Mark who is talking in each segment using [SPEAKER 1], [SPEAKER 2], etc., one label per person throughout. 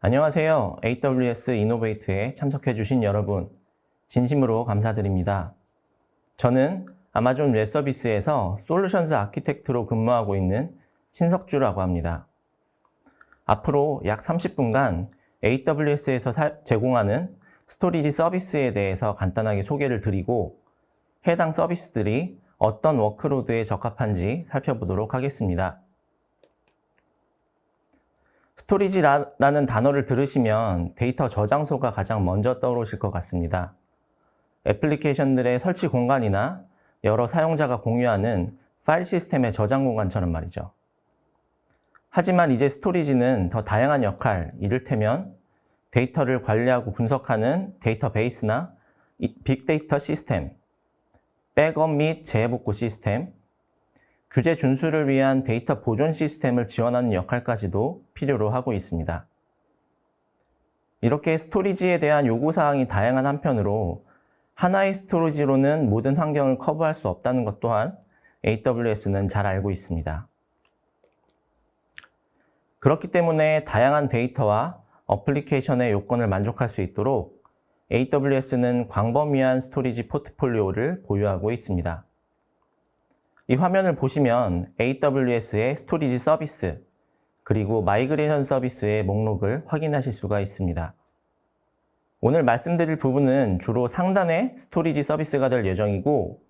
[SPEAKER 1] 안녕하세요. AWS 이노베이트에 참석해주신 여러분, 진심으로 감사드립니다. 저는 아마존 웹 서비스에서 솔루션스 아키텍트로 근무하고 있는 신석주라고 합니다. 앞으로 약 30분간 AWS에서 제공하는 스토리지 서비스에 대해서 간단하게 소개를 드리고 해당 서비스들이 어떤 워크로드에 적합한지 살펴보도록 하겠습니다. 스토리지라는 단어를 들으시면 데이터 저장소가 가장 먼저 떠오르실 것 같습니다. 애플리케이션들의 설치 공간이나 여러 사용자가 공유하는 파일 시스템의 저장 공간처럼 말이죠. 하지만 이제 스토리지는 더 다양한 역할, 이를테면 데이터를 관리하고 분석하는 데이터베이스나 빅데이터 시스템, 백업 및 재복구 시스템, 규제 준수를 위한 데이터 보존 시스템을 지원하는 역할까지도 필요로 하고 있습니다. 이렇게 스토리지에 대한 요구사항이 다양한 한편으로 하나의 스토리지로는 모든 환경을 커버할 수 없다는 것 또한 AWS는 잘 알고 있습니다. 그렇기 때문에 다양한 데이터와 어플리케이션의 요건을 만족할 수 있도록 AWS는 광범위한 스토리지 포트폴리오를 보유하고 있습니다. 이 화면을 보시면 AWS의 스토리지 서비스, 그리고 마이그레이션 서비스의 목록을 확인하실 수가 있습니다. 오늘 말씀드릴 부분은 주로 상단의 스토리지 서비스가 될 예정이고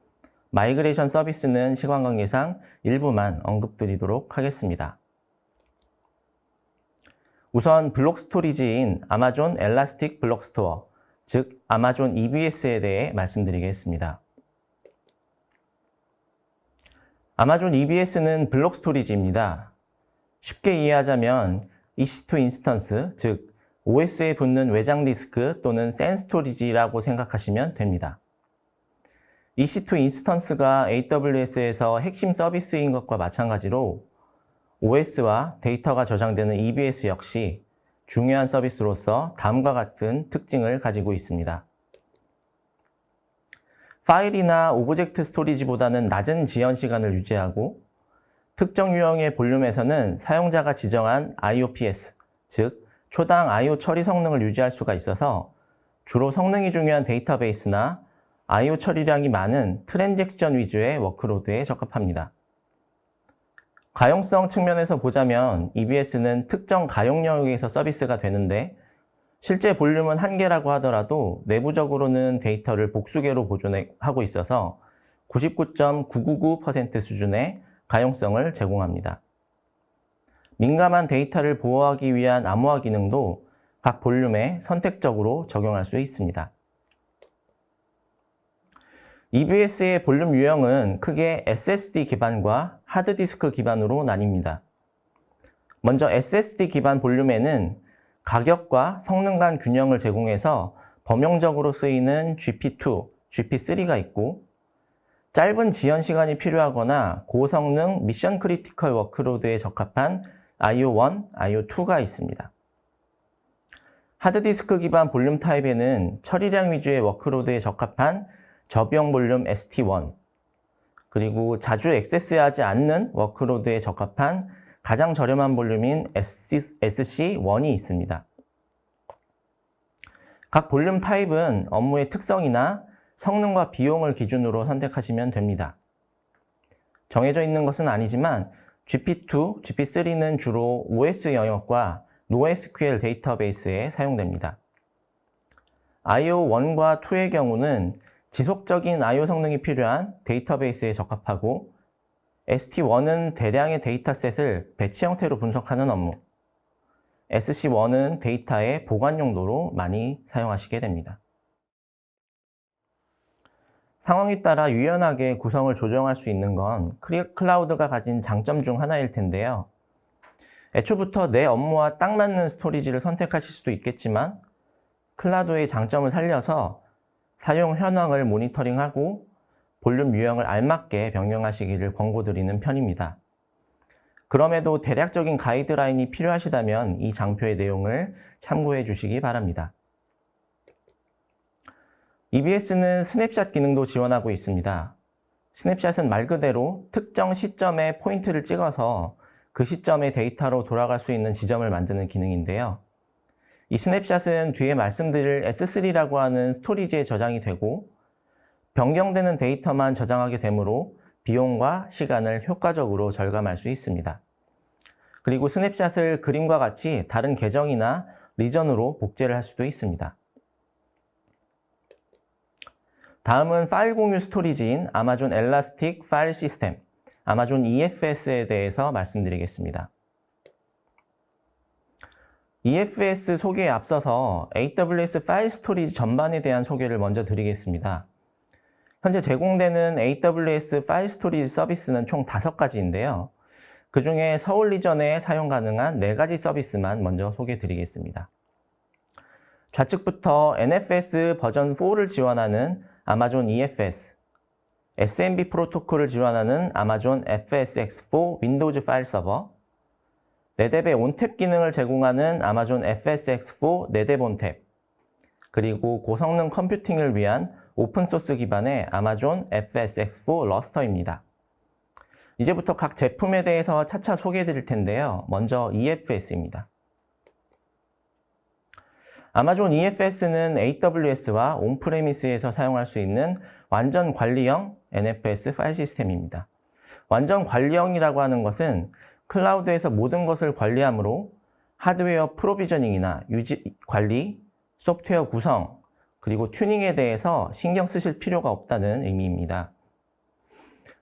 [SPEAKER 1] 마이그레이션 서비스는 시간 관계상 일부만 언급드리도록 하겠습니다. 우선 블록 스토리지인 아마존 엘라스틱 블록 스토어, 즉 아마존 EBS에 대해 말씀드리겠습니다. 아마존 EBS는 블록 스토리지입니다. 쉽게 이해하자면 EC2 인스턴스, 즉 OS에 붙는 외장 디스크 또는 센 스토리지라고 생각하시면 됩니다. EC2 인스턴스가 AWS에서 핵심 서비스인 것과 마찬가지로 OS와 데이터가 저장되는 EBS 역시 중요한 서비스로서 다음과 같은 특징을 가지고 있습니다. 파일이나 오브젝트 스토리지보다는 낮은 지연 시간을 유지하고 특정 유형의 볼륨에서는 사용자가 지정한 IOPS, 즉 초당 I/O 처리 성능을 유지할 수가 있어서 주로 성능이 중요한 데이터베이스나 I/O 처리량이 많은 트랜잭션 위주의 워크로드에 적합합니다. 가용성 측면에서 보자면 EBS는 특정 가용 영역에서 서비스가 되는데 실제 볼륨은 한개라고 하더라도 내부적으로는 데이터를 복수계로 보존하고 있어서 99.999% 수준의 가용성을 제공합니다. 민감한 데이터를 보호하기 위한 암호화 기능도 각 볼륨에 선택적으로 적용할 수 있습니다. EBS의 볼륨 유형은 크게 SSD 기반과 하드디스크 기반으로 나뉩니다. 먼저 SSD 기반 볼륨에는 가격과 성능 간 균형을 제공해서 범용적으로 쓰이는 GP2, GP3가 있고 짧은 지연 시간이 필요하거나 고성능 미션 크리티컬 워크로드에 적합한 IO1, IO2가 있습니다. 하드디스크 기반 볼륨 타입에는 처리량 위주의 워크로드에 적합한 저비용 볼륨 ST1, 그리고 자주 액세스하지 않는 워크로드에 적합한 가장 저렴한 볼륨인 SC1이 있습니다. 각 볼륨 타입은 업무의 특성이나 성능과 비용을 기준으로 선택하시면 됩니다. 정해져 있는 것은 아니지만 GP2, GP3는 주로 OS 영역과 NoSQL 데이터베이스에 사용됩니다. IO1과 2의 경우는 지속적인 I/O 성능이 필요한 데이터베이스에 적합하고 ST1은 대량의 데이터셋을 배치 형태로 분석하는 업무, SC1은 데이터의 보관 용도로 많이 사용하시게 됩니다. 상황에 따라 유연하게 구성을 조정할 수 있는 건 클라우드가 가진 장점 중 하나일 텐데요. 애초부터 내 업무와 딱 맞는 스토리지를 선택하실 수도 있겠지만 클라우드의 장점을 살려서 사용 현황을 모니터링하고 볼륨 유형을 알맞게 변경하시기를 권고드리는 편입니다. 그럼에도 대략적인 가이드라인이 필요하시다면 이 장표의 내용을 참고해 주시기 바랍니다. EBS는 스냅샷 기능도 지원하고 있습니다. 스냅샷은 말 그대로 특정 시점에 포인트를 찍어서 그 시점의 데이터로 돌아갈 수 있는 지점을 만드는 기능인데요. 이 스냅샷은 뒤에 말씀드릴 S3라고 하는 스토리지에 저장이 되고 변경되는 데이터만 저장하게 되므로 비용과 시간을 효과적으로 절감할 수 있습니다. 그리고 스냅샷을 그림과 같이 다른 계정이나 리전으로 복제를 할 수도 있습니다. 다음은 파일 공유 스토리지인 아마존 엘라스틱 파일 시스템, 아마존 EFS에 대해서 말씀드리겠습니다. EFS 소개에 앞서서 AWS 파일 스토리지 전반에 대한 소개를 먼저 드리겠습니다. 현재 제공되는 AWS 파일 스토리지 서비스는 총 5가지인데요. 그 중에 서울 리전에 사용 가능한 4가지 서비스만 먼저 소개해 드리겠습니다. 좌측부터 NFS 버전 4를 지원하는 아마존 EFS, SMB 프로토콜을 지원하는 아마존 FSx4 윈도우즈 파일 서버, 4뎁의 온탭 기능을 제공하는 아마존 FSx4 4뎁 온탭, 그리고 고성능 컴퓨팅을 위한 오픈소스 기반의 아마존 FSx4 러스터입니다. 이제부터 각 제품에 대해서 차차 소개해 드릴 텐데요. 먼저 EFS입니다. 아마존 EFS는 AWS와 온프레미스에서 사용할 수 있는 완전 관리형 NFS 파일 시스템입니다. 완전 관리형이라고 하는 것은 클라우드에서 모든 것을 관리하므로 하드웨어 프로비저닝이나 유지 관리, 소프트웨어 구성, 그리고 튜닝에 대해서 신경 쓰실 필요가 없다는 의미입니다.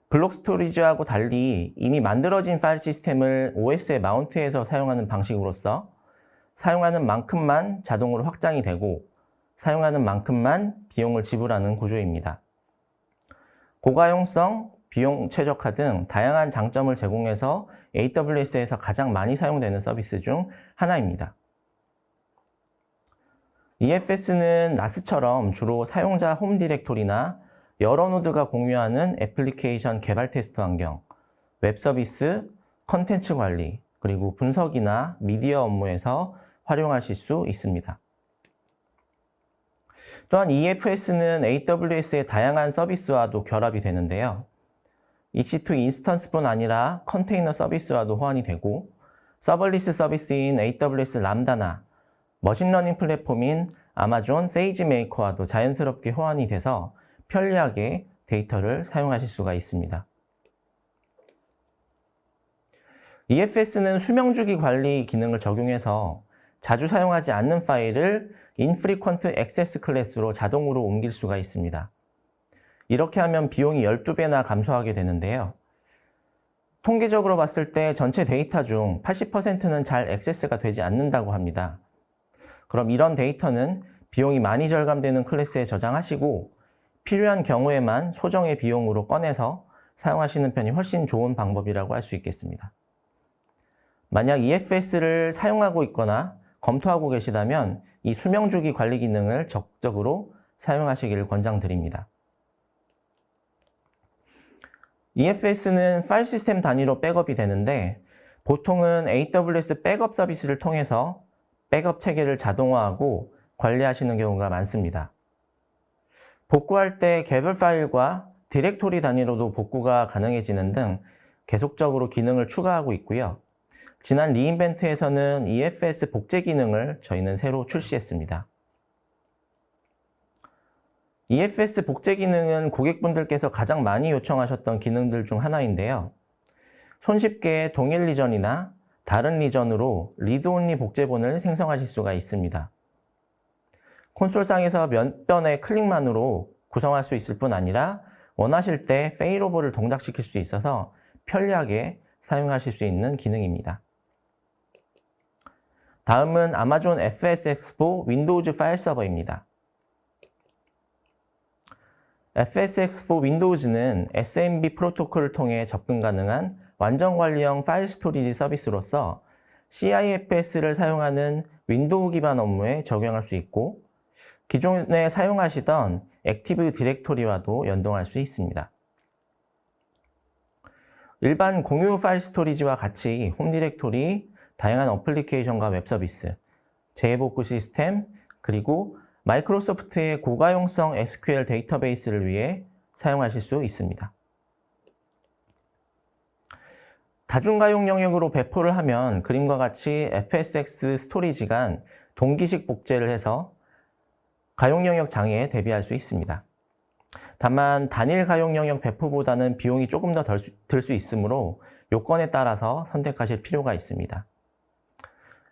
[SPEAKER 1] 블록 스토리지하고 달리 이미 만들어진 파일 시스템을 OS에 마운트해서 사용하는 방식으로서 사용하는 만큼만 자동으로 확장이 되고 사용하는 만큼만 비용을 지불하는 구조입니다. 고가용성, 비용 최적화 등 다양한 장점을 제공해서 AWS에서 가장 많이 사용되는 서비스 중 하나입니다. EFS는 NAS처럼 주로 사용자 홈 디렉토리나 여러 노드가 공유하는 애플리케이션 개발 테스트 환경, 웹 서비스, 컨텐츠 관리, 그리고 분석이나 미디어 업무에서 활용하실 수 있습니다. 또한 EFS는 AWS의 다양한 서비스와도 결합이 되는데요. EC2 인스턴스뿐 아니라 컨테이너 서비스와도 호환이 되고 서벌리스 서비스인 AWS 람다나 머신러닝 플랫폼인 아마존 세이지메이커와도 자연스럽게 호환이 돼서 편리하게 데이터를 사용하실 수가 있습니다. EFS는 수명주기 관리 기능을 적용해서 자주 사용하지 않는 파일을 Infrequent Access 클래스로 자동으로 옮길 수가 있습니다. 이렇게 하면 비용이 12배나 감소하게 되는데요. 통계적으로 봤을 때 전체 데이터 중 80%는 잘 액세스가 되지 않는다고 합니다. 그럼 이런 데이터는 비용이 많이 절감되는 클래스에 저장하시고 필요한 경우에만 소정의 비용으로 꺼내서 사용하시는 편이 훨씬 좋은 방법이라고 할 수 있겠습니다. 만약 EFS를 사용하고 있거나 검토하고 계시다면 이 수명주기 관리 기능을 적극적으로 사용하시기를 권장드립니다. EFS는 파일 시스템 단위로 백업이 되는데 보통은 AWS 백업 서비스를 통해서 백업 체계를 자동화하고 관리하시는 경우가 많습니다. 복구할 때 개별 파일과 디렉토리 단위로도 복구가 가능해지는 등 계속적으로 기능을 추가하고 있고요. 지난 리인벤트에서는 EFS 복제 기능을 저희는 새로 출시했습니다. EFS 복제 기능은 고객분들께서 가장 많이 요청하셨던 기능들 중 하나인데요. 손쉽게 동일 리전이나 다른 리전으로 리드-온리 복제본을 생성하실 수가 있습니다. 콘솔상에서 몇 번의 클릭만으로 구성할 수 있을 뿐 아니라 원하실 때 페일오버를 동작시킬 수 있어서 편리하게 사용하실 수 있는 기능입니다. 다음은 아마존 FSx4 윈도우즈 파일 서버입니다. FSx4 윈도우즈는 SMB 프로토콜을 통해 접근 가능한 완전 관리형 파일 스토리지 서비스로서 CIFS를 사용하는 윈도우 기반 업무에 적용할 수 있고 기존에 사용하시던 액티브 디렉토리와도 연동할 수 있습니다. 일반 공유 파일 스토리지와 같이 홈 디렉토리, 다양한 어플리케이션과 웹 서비스, 재해복구 시스템, 그리고 마이크로소프트의 고가용성 SQL 데이터베이스를 위해 사용하실 수 있습니다. 다중가용 영역으로 배포를 하면 그림과 같이 FSX 스토리지 간 동기식 복제를 해서 가용 영역 장애에 대비할 수 있습니다. 다만 단일 가용 영역 배포보다는 비용이 조금 더 들 수 있으므로 요건에 따라서 선택하실 필요가 있습니다.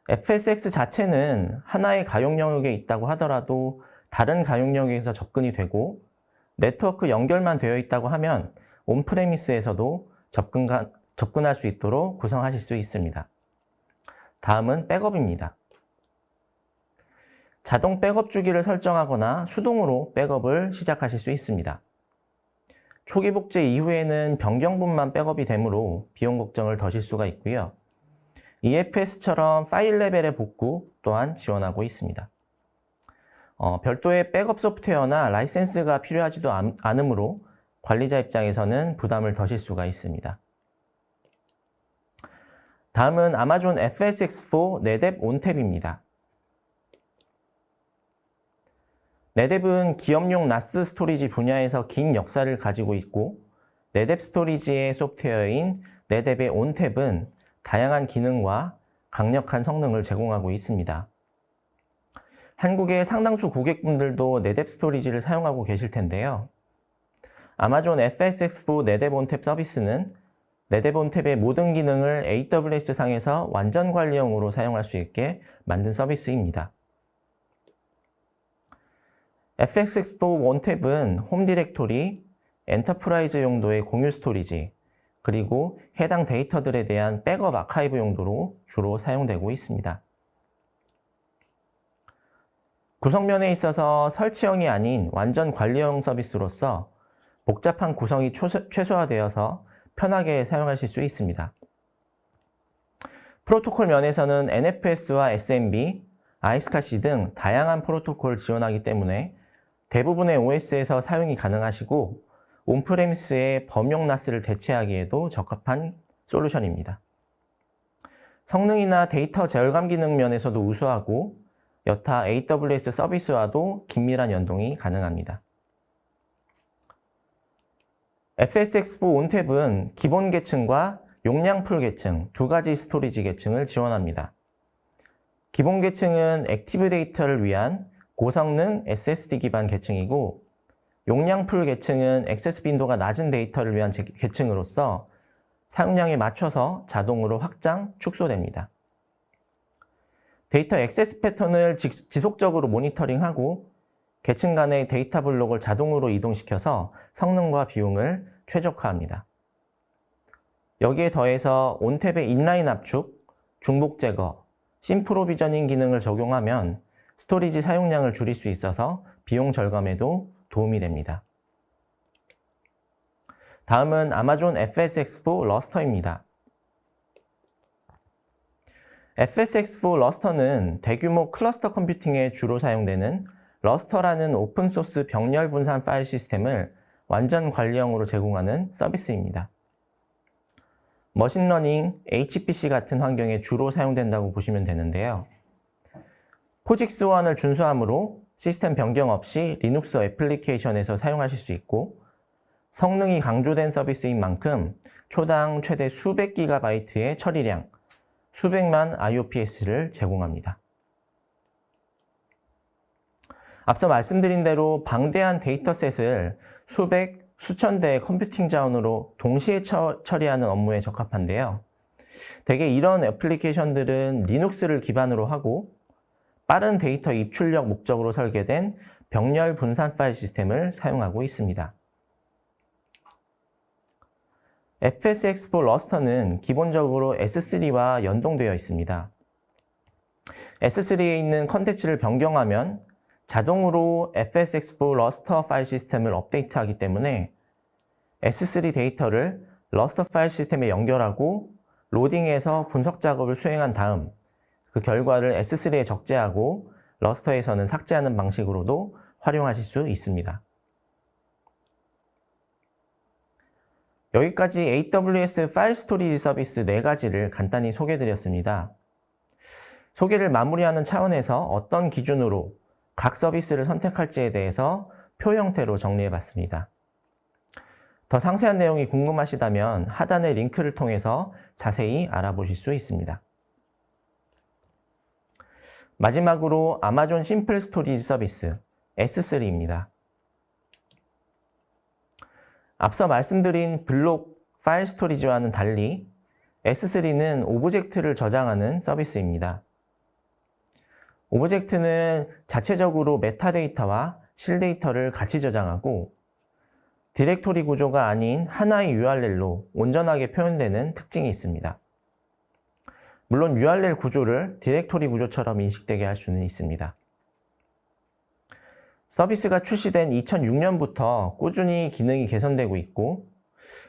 [SPEAKER 1] FSX 자체는 하나의 가용 영역에 있다고 하더라도 다른 가용 영역에서 접근이 되고 네트워크 연결만 되어 있다고 하면 온프레미스에서도 접근할 수 있도록 구성하실 수 있습니다. 다음은 백업입니다. 자동 백업 주기를 설정하거나 수동으로 백업을 시작하실 수 있습니다. 초기 복제 이후에는 변경분만 백업이 되므로 비용 걱정을 더실 수가 있고요. EFS처럼 파일 레벨의 복구 또한 지원하고 있습니다. 별도의 백업 소프트웨어나 라이센스가 필요하지도 않으므로 관리자 입장에서는 부담을 더실 수가 있습니다. 다음은 아마존 FSx4 NetApp ONTAP입니다. NetApp은 기업용 NAS 스토리지 분야에서 긴 역사를 가지고 있고 NetApp 스토리지의 소프트웨어인 NetApp의 ONTAP은 다양한 기능과 강력한 성능을 제공하고 있습니다. 한국의 상당수 고객분들도 NetApp 스토리지를 사용하고 계실 텐데요. 아마존 FSx4 NetApp ONTAP 서비스는 NetApp ONTAP의 모든 기능을 AWS 상에서 완전 관리형으로 사용할 수 있게 만든 서비스입니다. FSx4 ONTAP은 홈 디렉토리, 엔터프라이즈 용도의 공유 스토리지, 그리고 해당 데이터들에 대한 백업 아카이브 용도로 주로 사용되고 있습니다. 구성면에 있어서 설치형이 아닌 완전 관리형 서비스로서 복잡한 구성이 최소화되어서 편하게 사용하실 수 있습니다. 프로토콜 면에서는 NFS와 SMB, 아이스카시 등 다양한 프로토콜을 지원하기 때문에 대부분의 OS에서 사용이 가능하시고 온프레미스의 범용 NAS를 대체하기에도 적합한 솔루션입니다. 성능이나 데이터 절감 기능 면에서도 우수하고 여타 AWS 서비스와도 긴밀한 연동이 가능합니다. FSx4 ONTAP은 기본 계층과 용량풀 계층 두 가지 스토리지 계층을 지원합니다. 기본 계층은 액티브 데이터를 위한 고성능 SSD 기반 계층이고 용량풀 계층은 액세스 빈도가 낮은 데이터를 위한 계층으로서 사용량에 맞춰서 자동으로 확장, 축소됩니다. 데이터 액세스 패턴을 지속적으로 모니터링하고 계층 간의 데이터 블록을 자동으로 이동시켜서 성능과 비용을 최적화합니다. 여기에 더해서 온탭의 인라인 압축, 중복 제거, 심프로비저닝 기능을 적용하면 스토리지 사용량을 줄일 수 있어서 비용 절감에도 도움이 됩니다. 다음은 아마존 FSx4 러스터입니다. FSx4 러스터는 대규모 클러스터 컴퓨팅에 주로 사용되는 러스터라는 오픈소스 병렬 분산 파일 시스템을 완전 관리형으로 제공하는 서비스입니다. 머신러닝, HPC 같은 환경에 주로 사용된다고 보시면 되는데요. 포직스1을 준수하므로 시스템 변경 없이 리눅스 애플리케이션에서 사용하실 수 있고 성능이 강조된 서비스인 만큼 초당 최대 수백 기가바이트의 처리량, 수백만 IOPS를 제공합니다. 앞서 말씀드린 대로 방대한 데이터셋을 수백, 수천 대의 컴퓨팅 자원으로 동시에 처리하는 업무에 적합한데요. 대개 이런 애플리케이션들은 리눅스를 기반으로 하고 빠른 데이터 입출력 목적으로 설계된 병렬 분산 파일 시스템을 사용하고 있습니다. FSx4 러스터는 기본적으로 S3와 연동되어 있습니다. S3에 있는 컨텐츠를 변경하면 자동으로 FSx4 러스터 파일 시스템을 업데이트하기 때문에 S3 데이터를 러스터 파일 시스템에 연결하고 로딩해서 분석 작업을 수행한 다음 그 결과를 S3에 적재하고 러스터에서는 삭제하는 방식으로도 활용하실 수 있습니다. 여기까지 AWS 파일 스토리지 서비스 4가지를 간단히 소개해드렸습니다. 소개를 마무리하는 차원에서 어떤 기준으로 각 서비스를 선택할지에 대해서 표 형태로 정리해봤습니다. 더 상세한 내용이 궁금하시다면 하단의 링크를 통해서 자세히 알아보실 수 있습니다. 마지막으로 아마존 심플 스토리지 서비스 S3입니다. 앞서 말씀드린 블록 파일 스토리지와는 달리 S3는 오브젝트를 저장하는 서비스입니다. 오브젝트는 자체적으로 메타데이터와 실데이터를 같이 저장하고 디렉토리 구조가 아닌 하나의 URL로 온전하게 표현되는 특징이 있습니다. 물론 URL 구조를 디렉토리 구조처럼 인식되게 할 수는 있습니다. 서비스가 출시된 2006년부터 꾸준히 기능이 개선되고 있고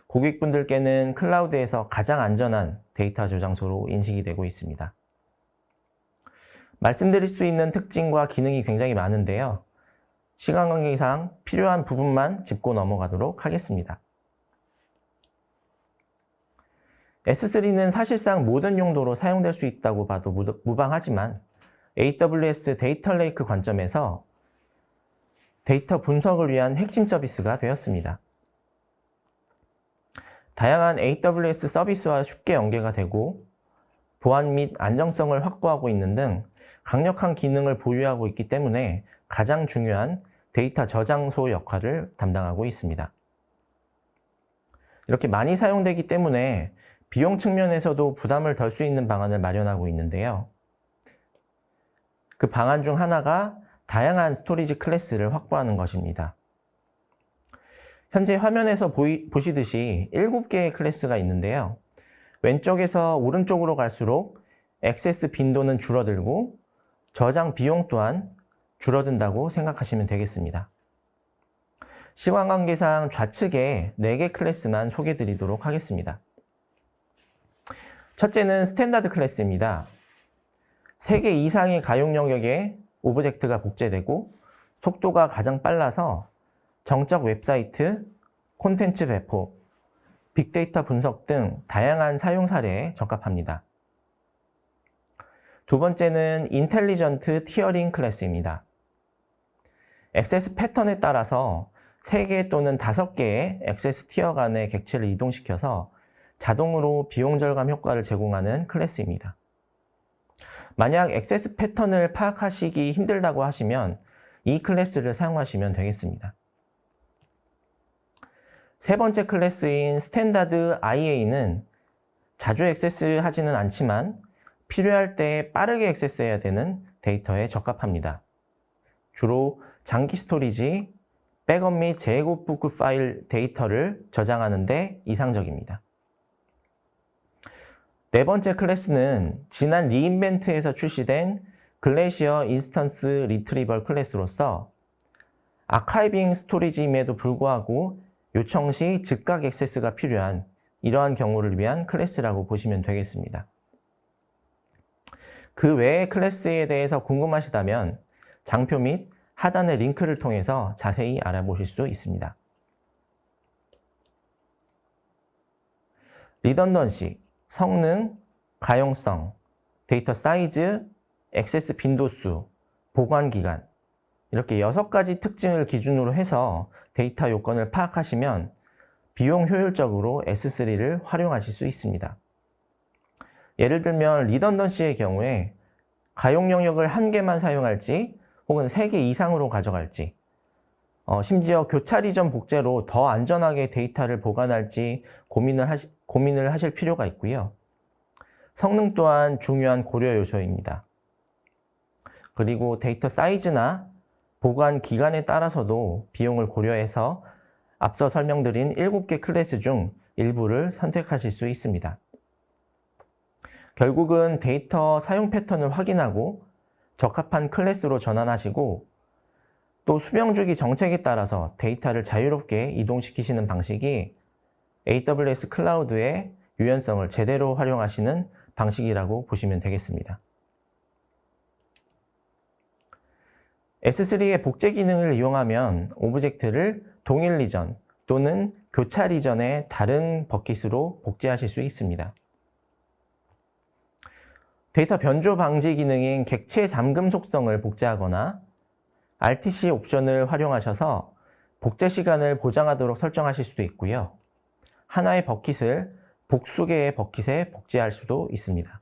[SPEAKER 1] 고객분들께는 클라우드에서 가장 안전한 데이터 저장소로 인식이 되고 있습니다. 말씀드릴 수 있는 특징과 기능이 굉장히 많은데요. 시간 관계상 필요한 부분만 짚고 넘어가도록 하겠습니다. S3는 사실상 모든 용도로 사용될 수 있다고 봐도 무방하지만 AWS 데이터 레이크 관점에서 데이터 분석을 위한 핵심 서비스가 되었습니다. 다양한 AWS 서비스와 쉽게 연계가 되고 보안 및 안정성을 확보하고 있는 등 강력한 기능을 보유하고 있기 때문에 가장 중요한 데이터 저장소 역할을 담당하고 있습니다. 이렇게 많이 사용되기 때문에 비용 측면에서도 부담을 덜 수 있는 방안을 마련하고 있는데요. 그 방안 중 하나가 다양한 스토리지 클래스를 확보하는 것입니다. 현재 화면에서 보시듯이 7개의 클래스가 있는데요. 왼쪽에서 오른쪽으로 갈수록 액세스 빈도는 줄어들고 저장 비용 또한 줄어든다고 생각하시면 되겠습니다. 시간 관계상 좌측에 4개 클래스만 소개해 드리도록 하겠습니다. 첫째는 스탠다드 클래스입니다. 3개 이상의 가용 영역에 오브젝트가 복제되고 속도가 가장 빨라서 정적 웹사이트, 콘텐츠 배포, 빅데이터 분석 등 다양한 사용 사례에 적합합니다. 두 번째는 인텔리전트 티어링 클래스입니다. 액세스 패턴에 따라서 3개 또는 5개의 액세스 티어 간의 객체를 이동시켜서 자동으로 비용 절감 효과를 제공하는 클래스입니다. 만약 액세스 패턴을 파악하시기 힘들다고 하시면 이 클래스를 사용하시면 되겠습니다. 세 번째 클래스인 스탠다드 IA는 자주 액세스하지는 않지만 필요할 때 빠르게 액세스해야 되는 데이터에 적합합니다. 주로 장기 스토리지, 백업 및 재고급 파일 데이터를 저장하는 데 이상적입니다. 네 번째 클래스는 지난 리인벤트에서 출시된 글래시어 인스턴스 리트리벌 클래스로서 아카이빙 스토리지임에도 불구하고 요청 시 즉각 액세스가 필요한 이러한 경우를 위한 클래스라고 보시면 되겠습니다. 그 외의 클래스에 대해서 궁금하시다면 장표 및 하단의 링크를 통해서 자세히 알아보실 수 있습니다. 리던던시, 성능, 가용성, 데이터 사이즈, 액세스 빈도수, 보관 기간 이렇게 6가지 특징을 기준으로 해서 데이터 요건을 파악하시면 비용 효율적으로 S3를 활용하실 수 있습니다. 예를 들면 리던던시의 경우에 가용 영역을 1개만 사용할지 혹은 3개 이상으로 가져갈지 심지어 교차 이전 복제로 더 안전하게 데이터를 보관할지 고민을 하실 필요가 있고요. 성능 또한 중요한 고려 요소입니다. 그리고 데이터 사이즈나 보관 기간에 따라서도 비용을 고려해서 앞서 설명드린 7개 클래스 중 일부를 선택하실 수 있습니다. 결국은 데이터 사용 패턴을 확인하고 적합한 클래스로 전환하시고 또 수명주기 정책에 따라서 데이터를 자유롭게 이동시키시는 방식이 AWS 클라우드의 유연성을 제대로 활용하시는 방식이라고 보시면 되겠습니다. S3의 복제 기능을 이용하면 오브젝트를 동일 리전 또는 교차 리전의 다른 버킷으로 복제하실 수 있습니다. 데이터 변조 방지 기능인 객체 잠금 속성을 복제하거나 RTC 옵션을 활용하셔서 복제 시간을 보장하도록 설정하실 수도 있고요. 하나의 버킷을 복수 개의 버킷에 복제할 수도 있습니다.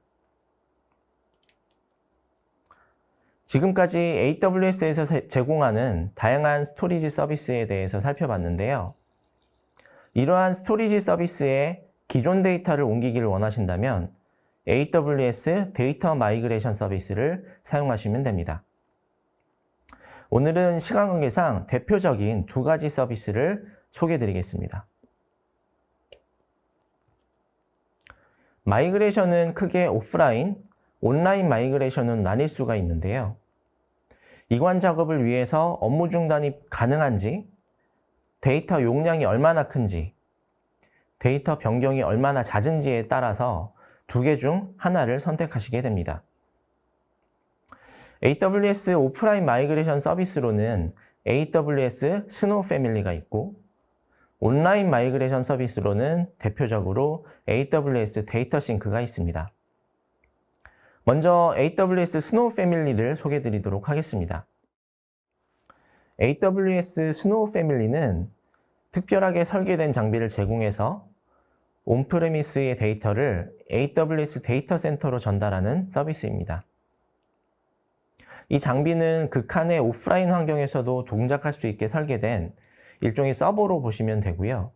[SPEAKER 1] 지금까지 AWS에서 제공하는 다양한 스토리지 서비스에 대해서 살펴봤는데요. 이러한 스토리지 서비스에 기존 데이터를 옮기기를 원하신다면 AWS 데이터 마이그레이션 서비스를 사용하시면 됩니다. 오늘은 시간 관계상 대표적인 두 가지 서비스를 소개해 드리겠습니다. 마이그레이션은 크게 오프라인, 온라인 마이그레이션은 나뉠 수가 있는데요. 이관 작업을 위해서 업무 중단이 가능한지, 데이터 용량이 얼마나 큰지, 데이터 변경이 얼마나 잦은지에 따라서 두 개 중 하나를 선택하시게 됩니다. AWS 오프라인 마이그레이션 서비스로는 AWS 스노우 패밀리가 있고, 온라인 마이그레이션 서비스로는 대표적으로 AWS 데이터 싱크가 있습니다. 먼저 AWS 스노우 패밀리를 소개해 드리도록 하겠습니다. AWS 스노우 패밀리는 특별하게 설계된 장비를 제공해서 온프레미스의 데이터를 AWS 데이터 센터로 전달하는 서비스입니다. 이 장비는 극한의 오프라인 환경에서도 동작할 수 있게 설계된 일종의 서버로 보시면 되고요.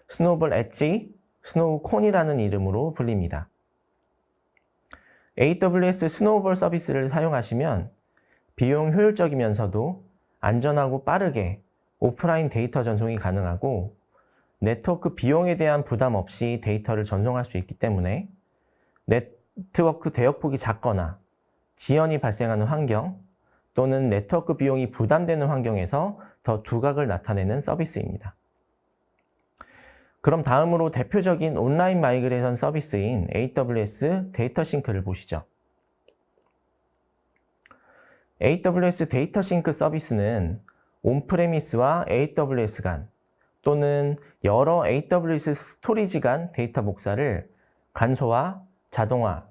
[SPEAKER 1] 스노우볼 엣지, 스노우콘이라는 이름으로 불립니다. AWS 스노우볼 서비스를 사용하시면 비용 효율적이면서도 안전하고 빠르게 오프라인 데이터 전송이 가능하고 네트워크 비용에 대한 부담 없이 데이터를 전송할 수 있기 때문에 네트워크 대역폭이 작거나 지연이 발생하는 환경 또는 네트워크 비용이 부담되는 환경에서 더 두각을 나타내는 서비스입니다. 그럼 다음으로 대표적인 온라인 마이그레이션 서비스인 AWS 데이터 싱크를 보시죠. AWS 데이터 싱크 서비스는 온프레미스와 AWS 간 또는 여러 AWS 스토리지 간 데이터 복사를 간소화, 자동화,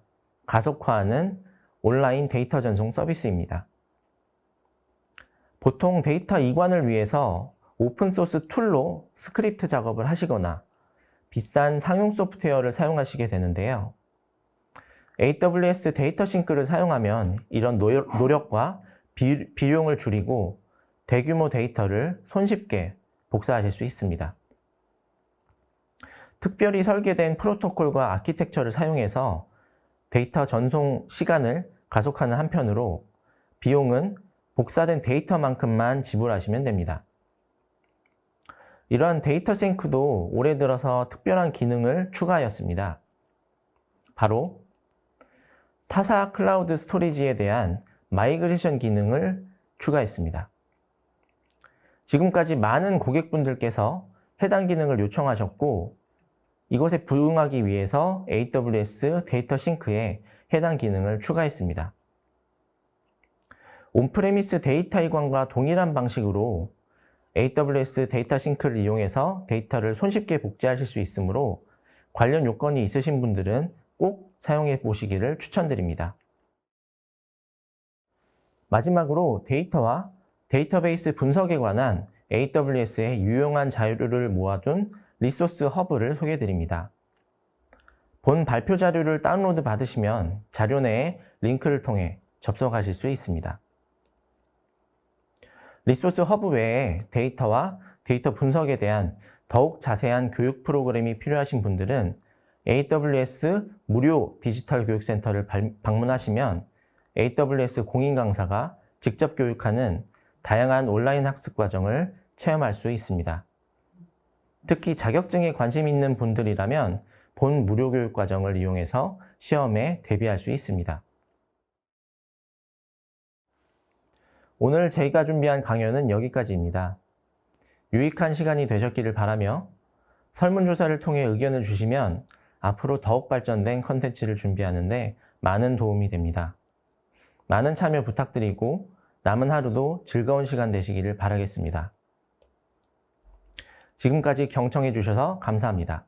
[SPEAKER 1] 가속화하는 온라인 데이터 전송 서비스입니다. 보통 데이터 이관을 위해서 오픈소스 툴로 스크립트 작업을 하시거나 비싼 상용 소프트웨어를 사용하시게 되는데요. AWS 데이터 싱크를 사용하면 이런 노력과 비용을 줄이고 대규모 데이터를 손쉽게 복사하실 수 있습니다. 특별히 설계된 프로토콜과 아키텍처를 사용해서 데이터 전송 시간을 가속하는 한편으로 비용은 복사된 데이터만큼만 지불하시면 됩니다. 이러한 데이터 싱크도 올해 들어서 특별한 기능을 추가하였습니다. 바로 타사 클라우드 스토리지에 대한 마이그레이션 기능을 추가했습니다. 지금까지 많은 고객분들께서 해당 기능을 요청하셨고 이것에 부응하기 위해서 AWS 데이터 싱크에 해당 기능을 추가했습니다. 온프레미스 데이터 이관과 동일한 방식으로 AWS 데이터 싱크를 이용해서 데이터를 손쉽게 복제하실 수 있으므로 관련 요건이 있으신 분들은 꼭 사용해 보시기를 추천드립니다. 마지막으로 데이터와 데이터베이스 분석에 관한 AWS의 유용한 자료를 모아둔 리소스 허브를 소개해 드립니다. 본 발표 자료를 다운로드 받으시면 자료 내에 링크를 통해 접속하실 수 있습니다. 리소스 허브 외에 데이터와 데이터 분석에 대한 더욱 자세한 교육 프로그램이 필요하신 분들은 AWS 무료 디지털 교육센터를 방문하시면 AWS 공인 강사가 직접 교육하는 다양한 온라인 학습 과정을 체험할 수 있습니다. 특히 자격증에 관심 있는 분들이라면 본 무료 교육 과정을 이용해서 시험에 대비할 수 있습니다. 오늘 저희가 준비한 강연은 여기까지입니다. 유익한 시간이 되셨기를 바라며 설문조사를 통해 의견을 주시면 앞으로 더욱 발전된 컨텐츠를 준비하는데 많은 도움이 됩니다. 많은 참여 부탁드리고 남은 하루도 즐거운 시간 되시기를 바라겠습니다. 지금까지 경청해 주셔서 감사합니다.